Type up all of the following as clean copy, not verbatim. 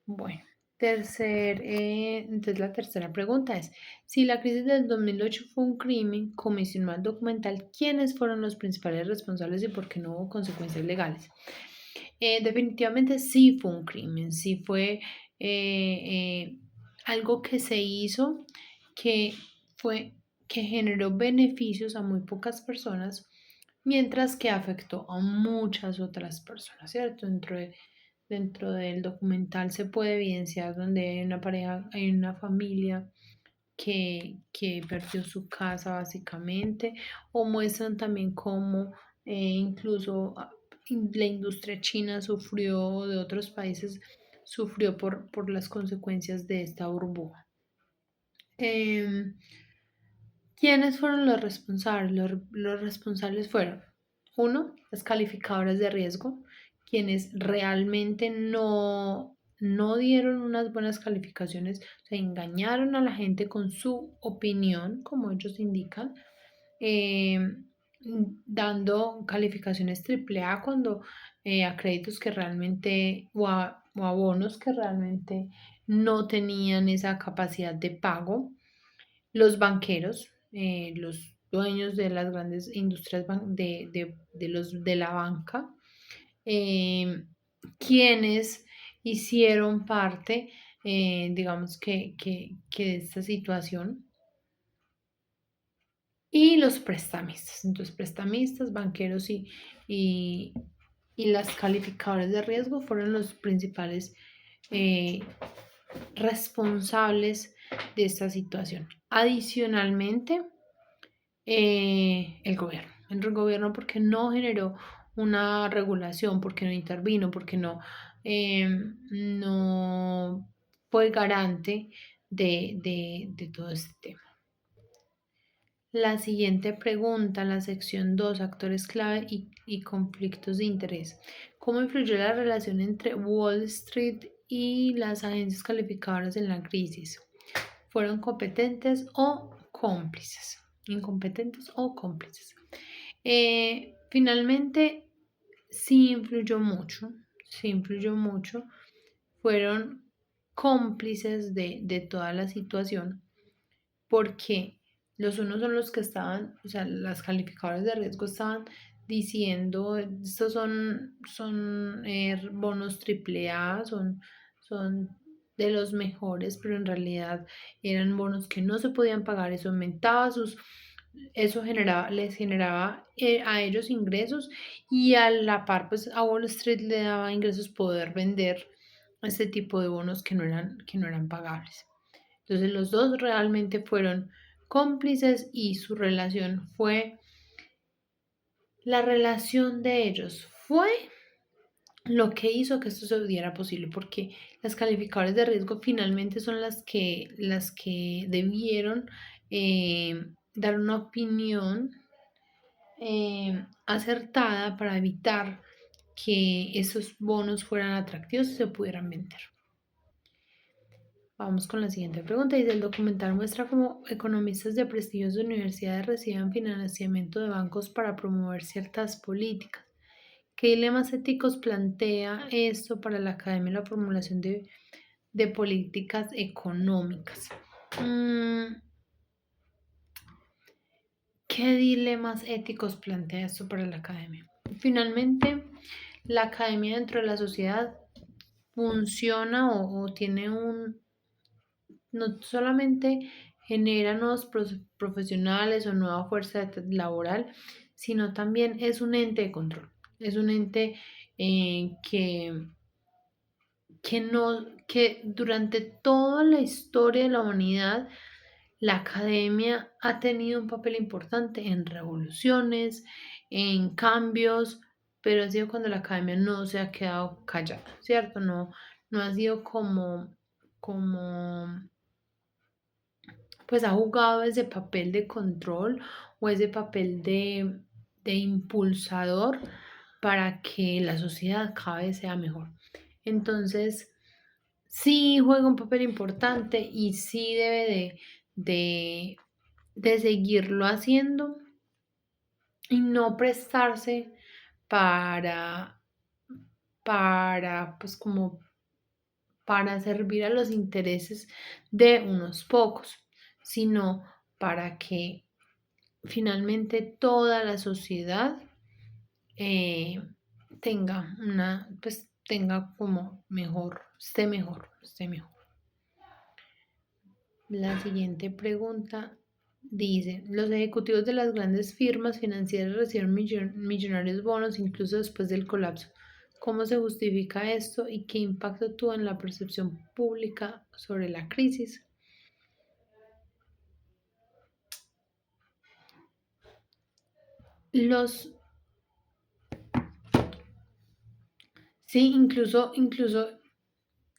Bueno, entonces la tercera pregunta es, si la crisis del 2008 fue un crimen, comisionó al documental, ¿quiénes fueron los principales responsables y por qué no hubo consecuencias legales? Definitivamente sí fue un crimen, sí fue algo que se hizo que fue que generó beneficios a muy pocas personas, mientras que afectó a muchas otras personas, ¿cierto? Dentro del documental se puede evidenciar donde hay una pareja, hay una familia que perdió su casa básicamente, o muestran también cómo incluso la industria china sufrió, de otros países, sufrió por las consecuencias de esta burbuja. Em, ¿Quiénes fueron los responsables? Los responsables fueron, uno, las calificadoras de riesgo, quienes realmente no dieron unas buenas calificaciones, o sea, engañaron a la gente con su opinión, como ellos indican, eh, dando calificaciones triple A cuando a créditos que realmente, o a bonos que realmente no tenían esa capacidad de pago. Los banqueros, los dueños de las grandes industrias de la banca, eh, quienes hicieron parte, digamos que de esta situación, y los prestamistas. Entonces, prestamistas, banqueros y, y las calificadoras de riesgo fueron los principales eh, responsables de esta situación. Adicionalmente, el gobierno porque no generó una regulación, porque no intervino, porque no fue garante de todo este tema. La siguiente pregunta, la sección 2, actores clave y conflictos de interés. ¿Cómo influyó la relación entre Wall Street y las agencias calificadoras en la crisis? ¿Fueron competentes o cómplices? Incompetentes o cómplices. Finalmente, sí influyó mucho. Fueron cómplices de toda la situación porque los unos son los que estaban, o sea, las calificadoras de riesgo estaban diciendo, estos son bonos triple A, son de los mejores, pero en realidad eran bonos que no se podían pagar, eso aumentaba eso les generaba a ellos ingresos y a la par, pues a Wall Street le daba ingresos poder vender este tipo de bonos que no eran pagables. Entonces los dos realmente fueron cómplices y la relación de ellos fue lo que hizo que esto se pudiera posible, porque las calificadoras de riesgo finalmente son las que debieron dar una opinión acertada para evitar que esos bonos fueran atractivos y se pudieran vender. Vamos con la siguiente pregunta. Dice, el documental muestra cómo economistas de prestigiosas universidades reciben financiamiento de bancos para promover ciertas políticas. ¿Qué dilemas éticos plantea esto para la academia y la formulación de políticas económicas? ¿Qué dilemas éticos plantea esto para la academia? Finalmente, la academia dentro de la sociedad funciona o tiene no solamente genera nuevos profesionales o nueva fuerza laboral, sino también es un ente de control. Es un ente que durante toda la historia de la humanidad, la academia ha tenido un papel importante en revoluciones, en cambios, pero ha sido cuando la academia no se ha quedado callada, ¿cierto? No ha sido como pues ha jugado ese papel de control o ese papel de impulsador para que la sociedad cada vez sea mejor. Entonces, sí juega un papel importante y sí debe de seguirlo haciendo y no prestarse para, pues como para servir a los intereses de unos pocos, sino para que finalmente toda la sociedad eh, tenga como mejor, esté mejor, esté mejor. La siguiente pregunta dice, los ejecutivos de las grandes firmas financieras reciben millonarios bonos incluso después del colapso. ¿Cómo se justifica esto y qué impacto tuvo en la percepción pública sobre la crisis? Los, sí, incluso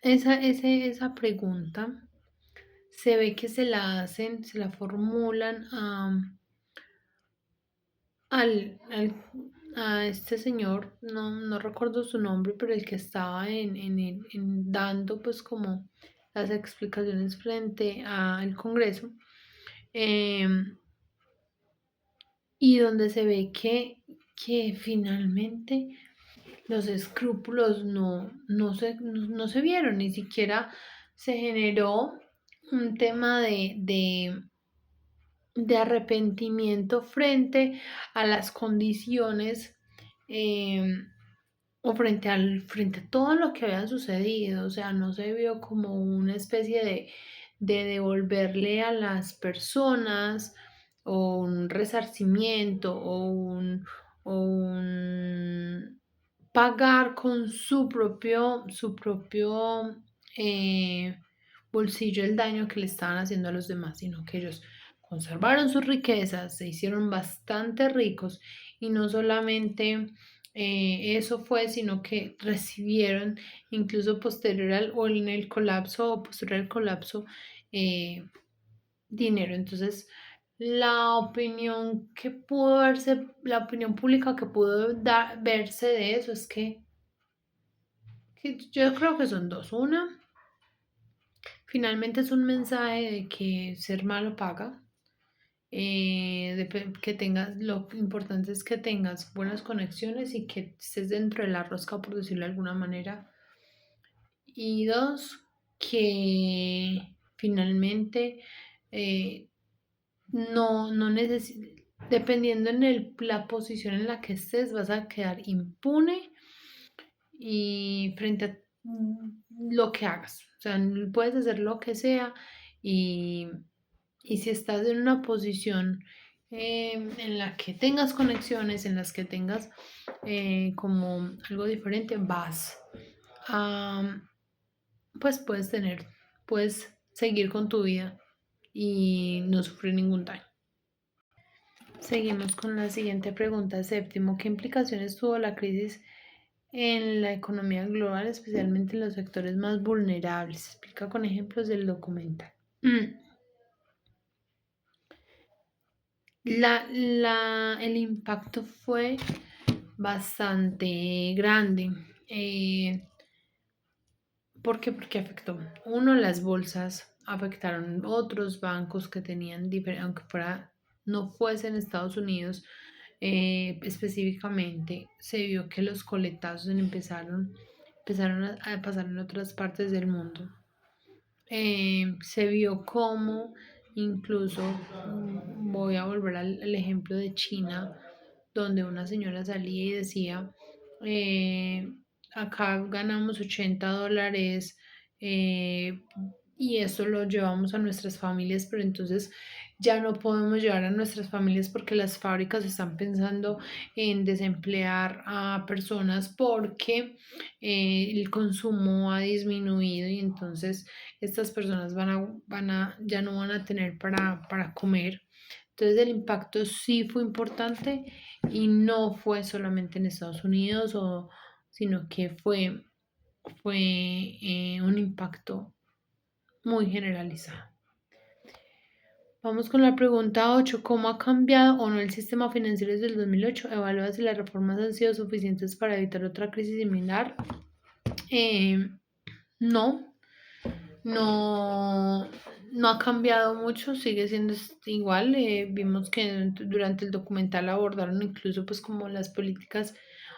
esa pregunta se ve que se la formulan a este señor, no recuerdo su nombre, pero el que estaba dando pues como las explicaciones frente al Congreso, y donde se ve que finalmente los escrúpulos no se vieron, ni siquiera se generó un tema de arrepentimiento frente a las condiciones o frente a todo lo que había sucedido. O sea, no se vio como una especie de devolverle a las personas o un resarcimiento o un pagar con su propio bolsillo el daño que le estaban haciendo a los demás, sino que ellos conservaron sus riquezas, se hicieron bastante ricos y no solamente eso fue, sino que recibieron incluso posterior al o en el colapso o posterior al colapso dinero. Entonces, la opinión pública que pudo verse de eso es que yo creo que son dos. Una, finalmente es un mensaje de que ser malo paga. Que tengas, lo importante es que tengas buenas conexiones y que estés dentro de la rosca, por decirlo de alguna manera. Y dos, que finalmente no necesitas, dependiendo en la posición en la que estés, vas a quedar impune y frente a lo que hagas. O sea, puedes hacer lo que sea y, y si estás en una posición en la que tengas conexiones, en las que tengas como algo diferente, vas a, pues puedes seguir con tu vida y no sufrir ningún daño. Seguimos con la siguiente pregunta, séptimo. ¿Qué implicaciones tuvo la crisis en la economía global, especialmente en los sectores más vulnerables? Explica con ejemplos del documental. El impacto fue bastante grande. ¿Por qué? Porque afectó, uno, las bolsas, afectaron otros bancos que tenían, aunque no fuese en Estados Unidos, específicamente, se vio que los coletazos empezaron a pasar en otras partes del mundo. Se vio como incluso, voy a volver al ejemplo de China, donde una señora salía y decía, eh, acá ganamos $80 y eso lo llevamos a nuestras familias, pero entonces ya no podemos llevar a nuestras familias porque las fábricas están pensando en desemplear a personas porque el consumo ha disminuido y entonces estas personas ya no van a tener para comer. Entonces el impacto sí fue importante y no fue solamente en Estados Unidos, sino que fue un impacto muy generalizado. Vamos con la pregunta 8. ¿Cómo ha cambiado o no el sistema financiero desde el 2008? Evalúa si las reformas han sido suficientes para evitar otra crisis similar. No, no, no ha cambiado mucho, sigue siendo igual. Vimos que durante el documental abordaron incluso pues como las políticas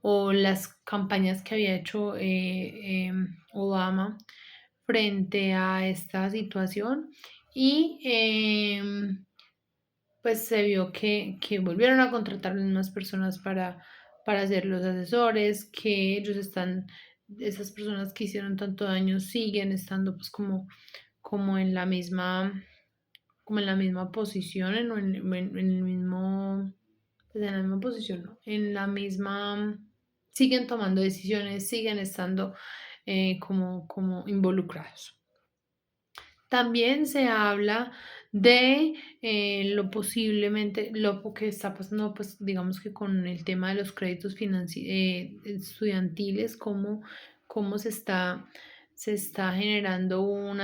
o las campañas que había hecho Obama frente a esta situación y pues se vio que volvieron a contratar las mismas personas para ser los asesores, que esas personas que hicieron tanto daño siguen estando pues como en la misma, como en la misma posición, en el mismo, pues en la misma posición, ¿no? En la misma, siguen tomando decisiones, siguen estando como involucrados. También se habla de lo que está pasando, pues digamos que con el tema de los créditos estudiantiles, cómo se está generando un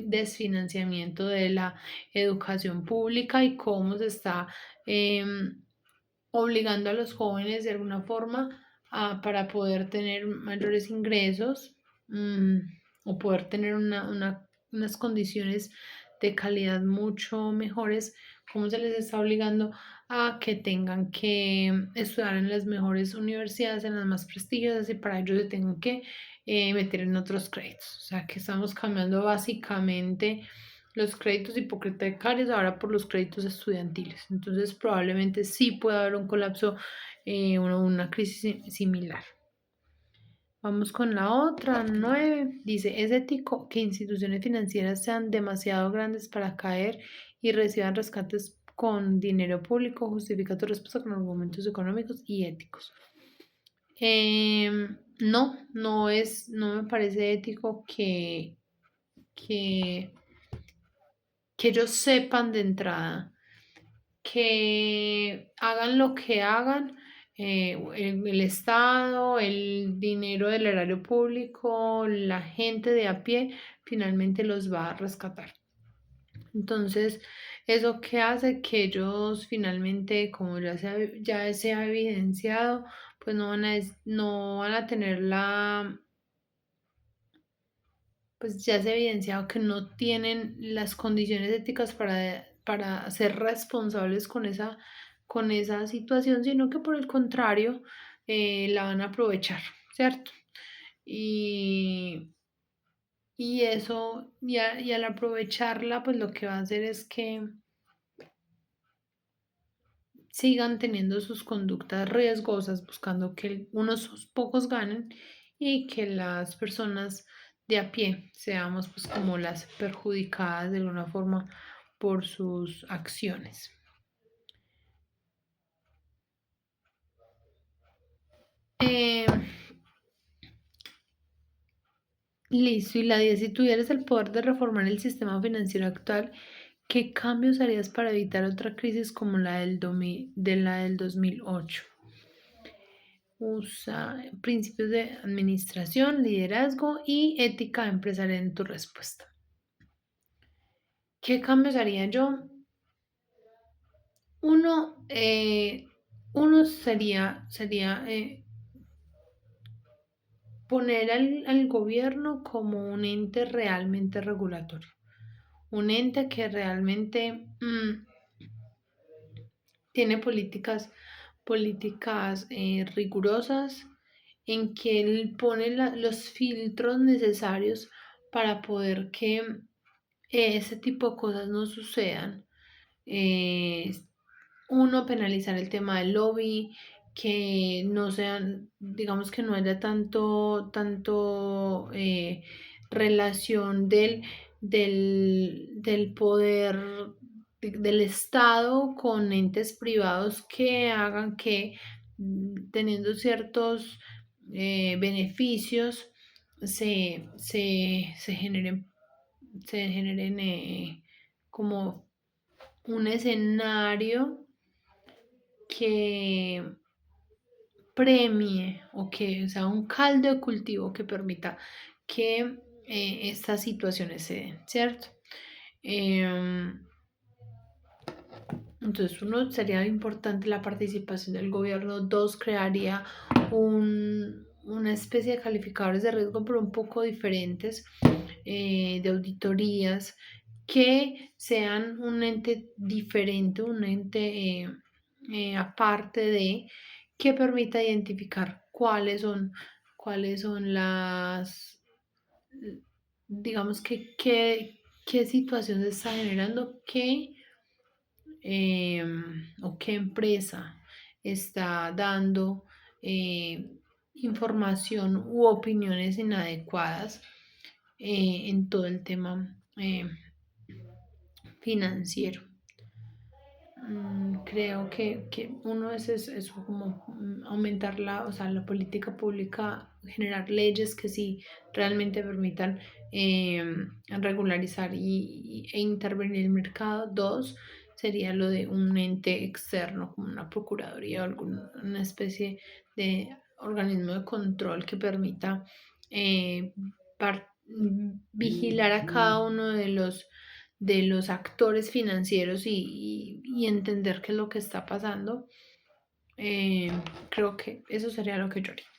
desfinanciamiento de la educación pública y cómo se está em, obligando a los jóvenes de alguna forma para poder tener mayores ingresos, mm, o poder tener unas condiciones de calidad mucho mejores, cómo se les está obligando a que tengan que estudiar en las mejores universidades, en las más prestigiosas, y para ello se tengan que meter en otros créditos. O sea, que estamos cambiando básicamente los créditos hipotecarios ahora por los créditos estudiantiles. Entonces, probablemente sí pueda haber un colapso, una crisis similar. Vamos con la otra, 9. Dice, es ético que instituciones financieras sean demasiado grandes para caer y reciban rescates con dinero público. Justifica tu respuesta con argumentos económicos y éticos. No me parece ético que, que ellos sepan de entrada que hagan lo que hagan, el Estado, el dinero del erario público, la gente de a pie, finalmente los va a rescatar. Entonces, eso que hace que ellos finalmente, como ya se ha evidenciado, pues no van a tener pues ya se ha evidenciado que no tienen las condiciones éticas para ser responsables con esa situación, sino que por el contrario la van a aprovechar, ¿cierto? Y, y al aprovecharla, pues lo que va a hacer es que sigan teniendo sus conductas riesgosas, buscando que unos pocos ganen y que las personas de a pie seamos pues como las perjudicadas de alguna forma por sus acciones. Eh, Listo, y la 10, si tuvieras el poder de reformar el sistema financiero actual, ¿qué cambios harías para evitar otra crisis como la del 2008? Usa principios de administración, liderazgo y ética empresarial en tu respuesta. ¿Qué cambios haría yo? Uno, uno sería poner al gobierno como un ente realmente regulatorio, un ente que realmente tiene políticas rigurosas, en que él pone los filtros necesarios para poder que ese tipo de cosas no sucedan. Eh, Uno, penalizar el tema del lobby, que no sean, digamos que no haya tanto relación del poder del Estado con entes privados que hagan que teniendo ciertos beneficios se generen como un escenario que premie o que sea un caldo de cultivo que permita que estas situaciones se den, ¿cierto? Em, entonces, uno, sería importante la participación del gobierno. Dos, crearía una especie de calificadores de riesgo, pero un poco diferentes, de auditorías, que sean un ente diferente, un ente aparte que permita identificar cuáles son digamos que qué situación se está generando, o qué empresa está dando información u opiniones inadecuadas en todo el tema financiero. Creo que uno es eso, como aumentar o sea, la política pública, generar leyes que sí realmente permitan regularizar e intervenir en el mercado. Dos, sería lo de un ente externo, como una procuraduría o alguna especie de organismo de control que permita eh, vigilar a cada uno de los actores financieros y entender qué es lo que está pasando. Creo que eso sería lo que yo haría.